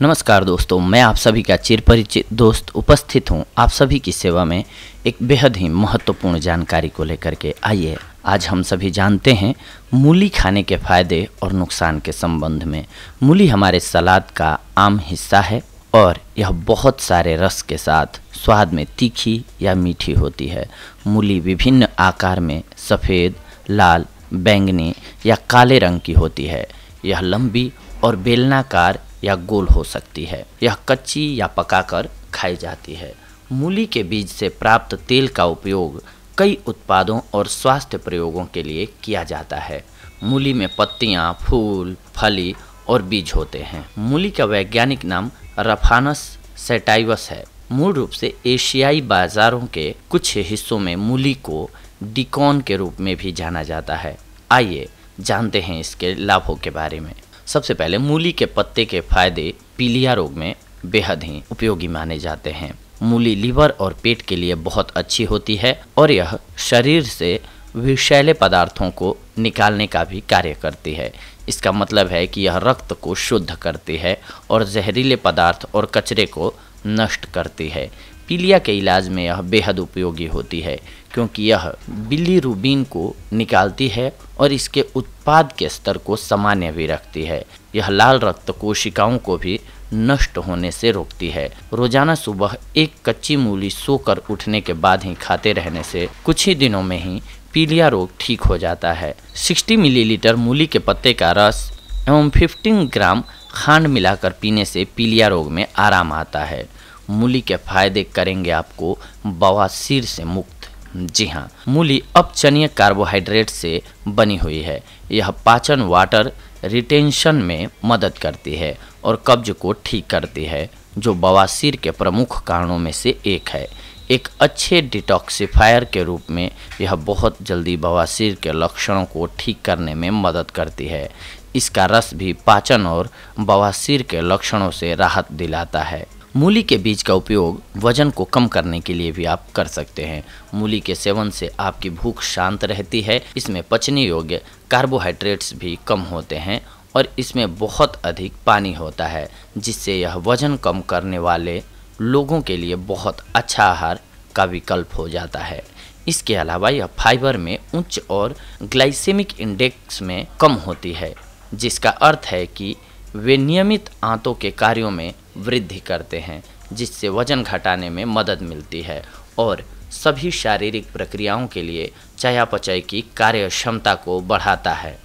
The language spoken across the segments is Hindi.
नमस्कार दोस्तों, मैं आप सभी का चिरपरिचित दोस्त उपस्थित हूं आप सभी की सेवा में एक बेहद ही महत्वपूर्ण जानकारी को लेकर के। आइए आज हम सभी जानते हैं मूली खाने के फायदे और नुकसान के संबंध में। मूली हमारे सलाद का आम हिस्सा है और यह बहुत सारे रस के साथ स्वाद में तीखी या मीठी होती है। मूली विभिन्न आकार में सफ़ेद, लाल, बैंगनी या काले रंग की होती है। यह लंबी और बेलनाकार या गोल हो सकती है। यह कच्ची या पकाकर खाई जाती है। मूली के बीज से प्राप्त तेल का उपयोग कई उत्पादों और स्वास्थ्य प्रयोगों के लिए किया जाता है। मूली में पत्तियां, फूल, फली और बीज होते हैं। मूली का वैज्ञानिक नाम रफानस सैटाइवस है। मूल रूप से एशियाई बाजारों के कुछ हिस्सों में मूली को डिकॉन के रूप में भी जाना जाता है। आइए जानते हैं इसके लाभों के बारे में। सबसे पहले मूली के पत्ते के फायदे पीलिया रोग में बेहद ही उपयोगी माने जाते हैं। मूली लीवर और पेट के लिए बहुत अच्छी होती है और यह शरीर से विषैले पदार्थों को निकालने का भी कार्य करती है। इसका मतलब है कि यह रक्त को शुद्ध करती है और जहरीले पदार्थ और कचरे को नष्ट करती है। पीलिया के इलाज में यह बेहद उपयोगी होती है क्योंकि यह बिलीरुबिन को निकालती है और इसके उत्पाद के स्तर को सामान्य भी रखती है। यह लाल रक्त कोशिकाओं को भी नष्ट होने से रोकती है। रोजाना सुबह एक कच्ची मूली सोकर उठने के बाद ही खाते रहने से कुछ ही दिनों में ही पीलिया रोग ठीक हो जाता है। 60 मिलीलीटर मूली के पत्ते का रस एवं 15 ग्राम खांड मिलाकर पीने से पीलिया रोग में आराम आता है। मूली के फायदे करेंगे आपको बवासीर से मुक्त। जी हाँ, मूली अपचनीय कार्बोहाइड्रेट से बनी हुई है। यह पाचन, वाटर रिटेंशन में मदद करती है और कब्ज को ठीक करती है, जो बवासीर के प्रमुख कारणों में से एक है। एक अच्छे डिटॉक्सिफायर के रूप में यह बहुत जल्दी बवासीर के लक्षणों को ठीक करने में मदद करती है। इसका रस भी पाचन और बवासीर के लक्षणों से राहत दिलाता है। मूली के बीज का उपयोग वजन को कम करने के लिए भी आप कर सकते हैं। मूली के सेवन से आपकी भूख शांत रहती है। इसमें पचने योग्य कार्बोहाइड्रेट्स भी कम होते हैं और इसमें बहुत अधिक पानी होता है, जिससे यह वजन कम करने वाले लोगों के लिए बहुत अच्छा आहार का विकल्प हो जाता है। इसके अलावा यह फाइबर में उच्च और ग्लाइसेमिक इंडेक्स में कम होती है, जिसका अर्थ है कि वे नियमित आंतों के कार्यों में वृद्धि करते हैं, जिससे वजन घटाने में मदद मिलती है और सभी शारीरिक प्रक्रियाओं के लिए चयापचय की कार्य क्षमता को बढ़ाता है।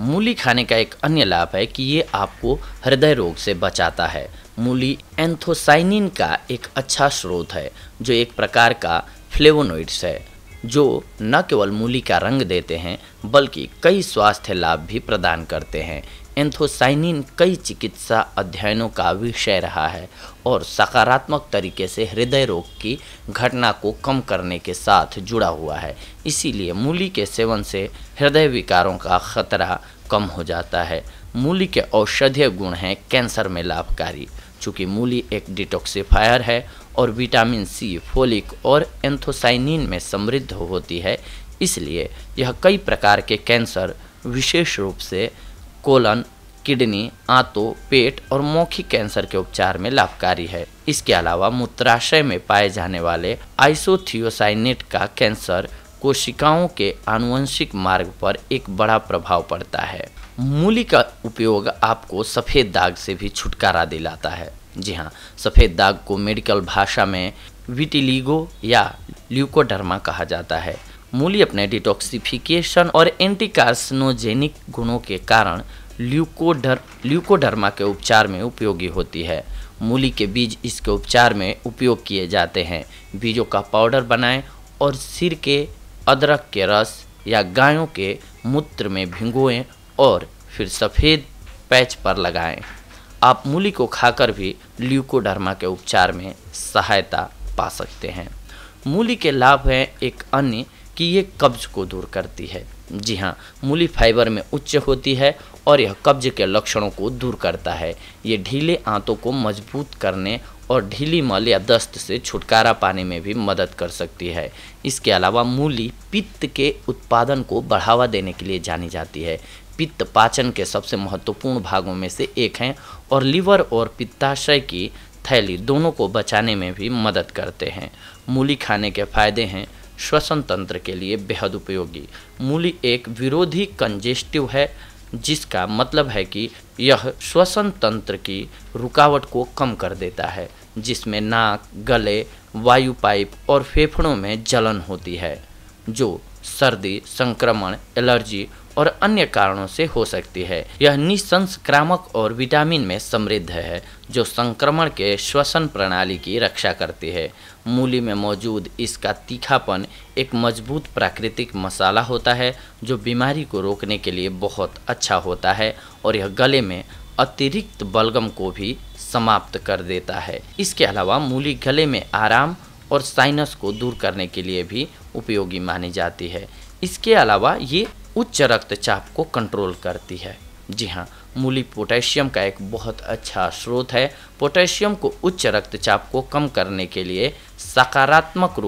मूली खाने का एक अन्य लाभ है कि ये आपको हृदय रोग से बचाता है। मूली एंथोसाइनिन का एक अच्छा स्रोत है, जो एक प्रकार का फ्लेवोनोइड्स है, जो न केवल मूली का रंग देते हैं बल्कि कई स्वास्थ्य लाभ भी प्रदान करते हैं। एंथोसाइनिन कई चिकित्सा अध्ययनों का विषय रहा है और सकारात्मक तरीके से हृदय रोग की घटना को कम करने के साथ जुड़ा हुआ है। इसीलिए मूली के सेवन से हृदय विकारों का खतरा कम हो जाता है। मूली के औषधीय गुण हैं कैंसर में लाभकारी। चूँकि मूली एक डिटॉक्सिफायर है और विटामिन सी, फोलिक और एंथोसाइनिन में समृद्ध होती है, इसलिए यह कई प्रकार के कैंसर, विशेष रूप से कोलन, किडनी, आंतों, पेट और मौखिक कैंसर के उपचार में लाभकारी है। इसके अलावा मूत्राशय में पाए जाने वाले आइसोथियोसाइनेट का कैंसर कोशिकाओं के आनुवंशिक मार्ग पर एक बड़ा प्रभाव पड़ता है। मूली का उपयोग आपको सफ़ेद दाग से भी छुटकारा दिलाता है। जी हाँ, सफ़ेद दाग को मेडिकल भाषा में विटिलिगो या ल्यूकोडर्मा कहा जाता है। मूली अपने डिटॉक्सिफिकेशन और एंटी कार्सिनोजेनिक गुणों के कारण ल्यूकोडर्मा के उपचार में उपयोगी होती है। मूली के बीज इसके उपचार में उपयोग किए जाते हैं। बीजों का पाउडर बनाएं और सिर के, अदरक के रस या गायों के मूत्र में भिगोएं और फिर सफ़ेद पैच पर लगाएं। आप मूली को खाकर भी ल्यूकोडर्मा के उपचार में सहायता पा सकते हैं। मूली के लाभ हैं एक अन्य कि ये कब्ज को दूर करती है। जी हाँ, मूली फाइबर में उच्च होती है और यह कब्ज के लक्षणों को दूर करता है। ये ढीले आंतों को मजबूत करने और ढीली मल या दस्त से छुटकारा पाने में भी मदद कर सकती है। इसके अलावा मूली पित्त के उत्पादन को बढ़ावा देने के लिए जानी जाती है। पित्त पाचन के सबसे महत्वपूर्ण भागों में से एक हैं और लीवर और पित्ताशय की थैली दोनों को बचाने में भी मदद करते हैं। मूली खाने के फायदे हैं। श्वसन तंत्र के लिए बेहद उपयोगी। मूली एक विरोधी कंजेस्टिव है, जिसका मतलब है कि यह श्वसन तंत्र की रुकावट को कम कर देता है, जिसमें नाक, गले, वायु पाइप और फेफड़ों में जलन होती है, जो सर्दी, संक्रमण, एलर्जी और अन्य कारणों से हो सकती है। यह निसंक्रामक और विटामिन में समृद्ध है, जो संक्रमण के श्वसन प्रणाली की रक्षा करती है। मूली में मौजूद इसका तीखापन एक मजबूत प्राकृतिक मसाला होता है, जो बीमारी को रोकने के लिए बहुत अच्छा होता है और यह गले में अतिरिक्त बलगम को भी समाप्त कर देता है। इसके अलावा मूली गले में आराम और साइनस को दूर करने के लिए भी उपयोगी मानी जाती है। इसके अलावा ये उच्च रक्तचाप को कंट्रोल करती है। जी हाँ, मूली पोटेशियम का एक बहुत अच्छा स्रोत है। पोटेशियम को उच्च रक्तचाप को कम करने के लिए सकारात्मक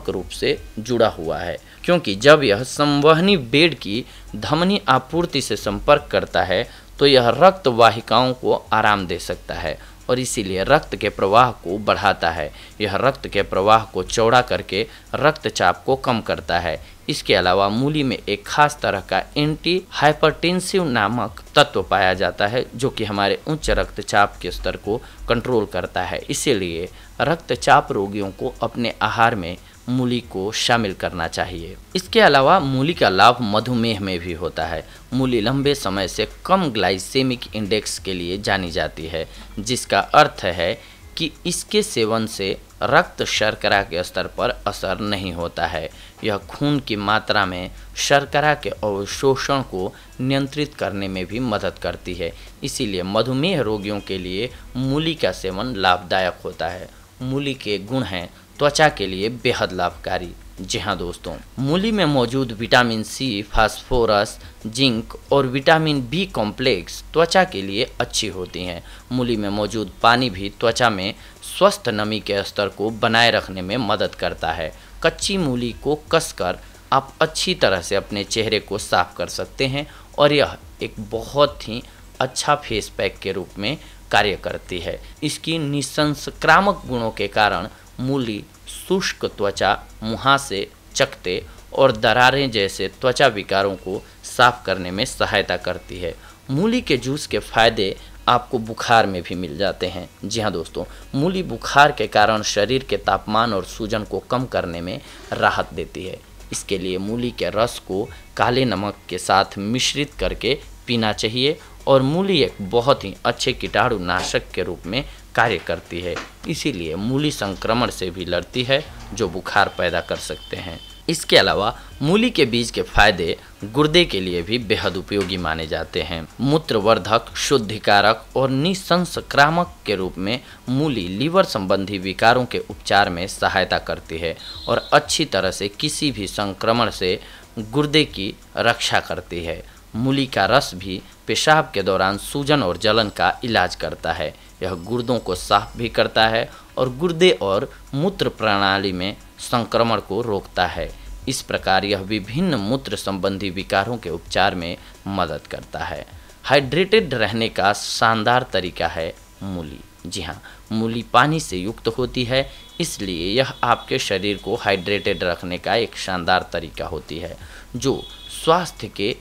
रूप से जुड़ा हुआ है, क्योंकि जब यह संवहनी बेड की धमनी आपूर्ति से संपर्क करता है तो यह रक्त वाहिकाओं को आराम दे सकता है और इसीलिए रक्त के प्रवाह को बढ़ाता है। यह रक्त के प्रवाह को चौड़ा करके रक्तचाप को कम करता है। इसके अलावा मूली में एक खास तरह का एंटी हाइपरटेंसिव नामक तत्व पाया जाता है, जो कि हमारे उच्च रक्तचाप के स्तर को कंट्रोल करता है। इसीलिए रक्तचाप रोगियों को अपने आहार में मूली को शामिल करना चाहिए। इसके अलावा मूली का लाभ मधुमेह में भी होता है। मूली लंबे समय से कम ग्लाइसेमिक इंडेक्स के लिए जानी जाती है, जिसका अर्थ है कि इसके सेवन से रक्त शर्करा के स्तर पर असर नहीं होता है। यह खून की मात्रा में शर्करा के अवशोषण को नियंत्रित करने में भी मदद करती है। इसीलिए मधुमेह रोगियों के लिए मूली का सेवन लाभदायक होता है। मूली के गुण हैं त्वचा के लिए बेहद लाभकारी। जी हाँ दोस्तों, मूली में मौजूद विटामिन सी, फास्फोरस, जिंक और विटामिन बी कॉम्प्लेक्स त्वचा के लिए अच्छी होती हैं। मूली में मौजूद पानी भी त्वचा में स्वस्थ नमी के स्तर को बनाए रखने में मदद करता है। कच्ची मूली को कसकर आप अच्छी तरह से अपने चेहरे को साफ कर सकते हैं और यह एक बहुत ही अच्छा फेस पैक के रूप में कार्य करती है। इसकी निसंक्रामक गुणों के कारण मूली शुष्क त्वचा, मुहासे, चकते और दरारें जैसे त्वचा विकारों को साफ करने में सहायता करती है। मूली के जूस के फायदे आपको बुखार में भी मिल जाते हैं। जी हाँ दोस्तों, मूली बुखार के कारण शरीर के तापमान और सूजन को कम करने में राहत देती है। इसके लिए मूली के रस को काले नमक के साथ मिश्रित करके पीना चाहिए और मूली एक बहुत ही अच्छे कीटाणुनाशक के रूप में कार्य करती है। इसीलिए मूली संक्रमण से भी लड़ती है, जो बुखार पैदा कर सकते हैं। इसके अलावा मूली के बीज के फायदे गुर्दे के लिए भी बेहद उपयोगी माने जाते हैं। मूत्रवर्धक, शुद्धिकारक और निसंक्रामक के रूप में मूली लीवर संबंधी विकारों के उपचार में सहायता करती है और अच्छी तरह से किसी भी संक्रमण से गुर्दे की रक्षा करती है। मूली का रस भी पेशाब के दौरान सूजन और जलन का इलाज करता है। यह गुर्दों को साफ भी करता है और गुर्दे और मूत्र प्रणाली में संक्रमण को रोकता है। इस प्रकार यह विभिन्न मूत्र संबंधी विकारों के उपचार में मदद करता है। हाइड्रेटेड रहने का शानदार तरीका है मूली। जी हाँ, मूली पानी से युक्त होती है, इसलिए यह आपके शरीर को हाइड्रेटेड रखने का एक शानदार तरीका होती है, जो स्वास्थ्य के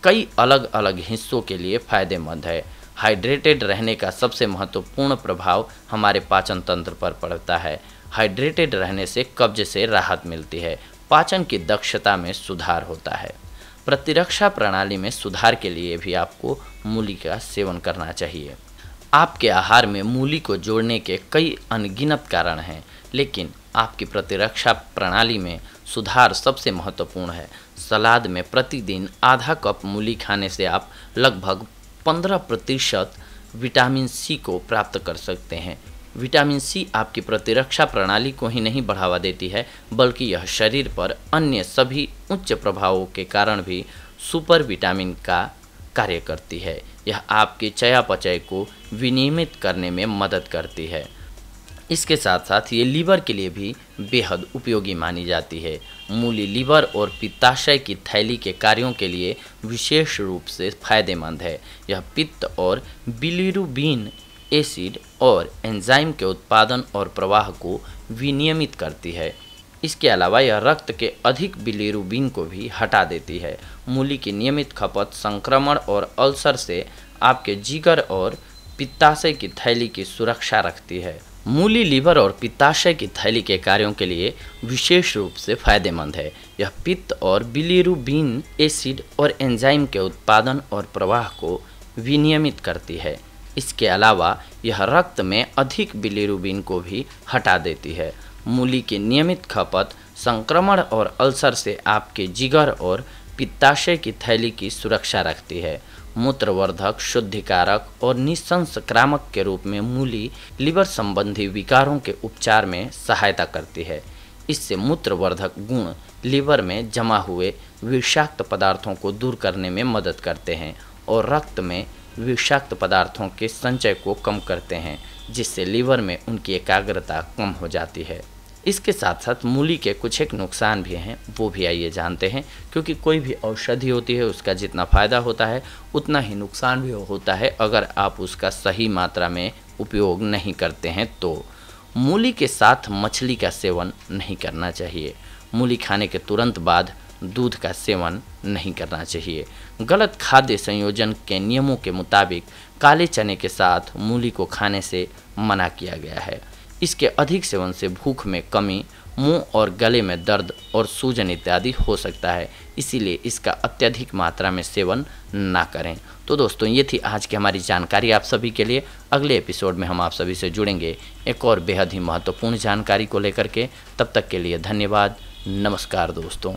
कई अलग अलग हिस्सों के लिए फायदेमंद है। हाइड्रेटेड रहने का सबसे महत्वपूर्ण प्रभाव हमारे पाचन तंत्र पर पड़ता है। हाइड्रेटेड रहने से कब्ज से राहत मिलती है। पाचन की दक्षता में सुधार होता है। प्रतिरक्षा प्रणाली में सुधार के लिए भी आपको मूली का सेवन करना चाहिए। आपके आहार में मूली को जोड़ने के कई अनगिनत कारण हैं, लेकिन आपकी प्रतिरक्षा प्रणाली में सुधार सबसे महत्वपूर्ण है। सलाद में प्रतिदिन आधा कप मूली खाने से आप लगभग 15% विटामिन सी को प्राप्त कर सकते हैं। विटामिन सी आपकी प्रतिरक्षा प्रणाली को ही नहीं बढ़ावा देती है, बल्कि यह शरीर पर अन्य सभी उच्च प्रभावों के कारण भी सुपर विटामिन का कार्य करती है। यह आपके चयापचय को विनियमित करने में मदद करती है। इसके साथ साथ ये लीवर के लिए भी बेहद उपयोगी मानी जाती है। मूली लीवर और पित्ताशय की थैली के कार्यों के लिए विशेष रूप से फायदेमंद है। यह पित्त और बिलिरुबिन एसिड और एंजाइम के उत्पादन और प्रवाह को विनियमित करती है। इसके अलावा यह रक्त के अधिक बिलिरुबिन को भी हटा देती है। मूली की नियमित खपत संक्रमण और अल्सर से आपके जिगर और पित्ताशय की थैली की सुरक्षा रखती है। मूली लीवर और पित्ताशय की थैली के कार्यों के लिए विशेष रूप से फायदेमंद है। यह पित्त और बिलिरुबिन एसिड और एंजाइम के उत्पादन और प्रवाह को विनियमित करती है। इसके अलावा यह रक्त में अधिक बिलिरुबिन को भी हटा देती है। मूली की नियमित खपत संक्रमण और अल्सर से आपके जिगर और पित्ताशय की थैली की सुरक्षा रखती है। मूत्रवर्धक, शुद्धिकारक और निसंक्रामक के रूप में मूली लीवर संबंधी विकारों के उपचार में सहायता करती है। इससे मूत्रवर्धक गुण लीवर में जमा हुए विषाक्त पदार्थों को दूर करने में मदद करते हैं और रक्त में विषाक्त पदार्थों के संचय को कम करते हैं, जिससे लीवर में उनकी एकाग्रता कम हो जाती है। इसके साथ साथ मूली के कुछ एक नुकसान भी हैं, वो भी आइए जानते हैं। क्योंकि कोई भी औषधि होती है उसका जितना फ़ायदा होता है उतना ही नुकसान भी होता है अगर आप उसका सही मात्रा में उपयोग नहीं करते हैं तो। मूली के साथ मछली का सेवन नहीं करना चाहिए। मूली खाने के तुरंत बाद दूध का सेवन नहीं करना चाहिए। गलत खाद्य संयोजन के नियमों के मुताबिक काले चने के साथ मूली को खाने से मना किया गया है। इसके अधिक सेवन से भूख में कमी, मुंह और गले में दर्द और सूजन इत्यादि हो सकता है, इसीलिए इसका अत्यधिक मात्रा में सेवन ना करें। तो दोस्तों, ये थी आज की हमारी जानकारी आप सभी के लिए। अगले एपिसोड में हम आप सभी से जुड़ेंगे एक और बेहद ही महत्वपूर्ण जानकारी को लेकर के। तब तक के लिए धन्यवाद। नमस्कार दोस्तों।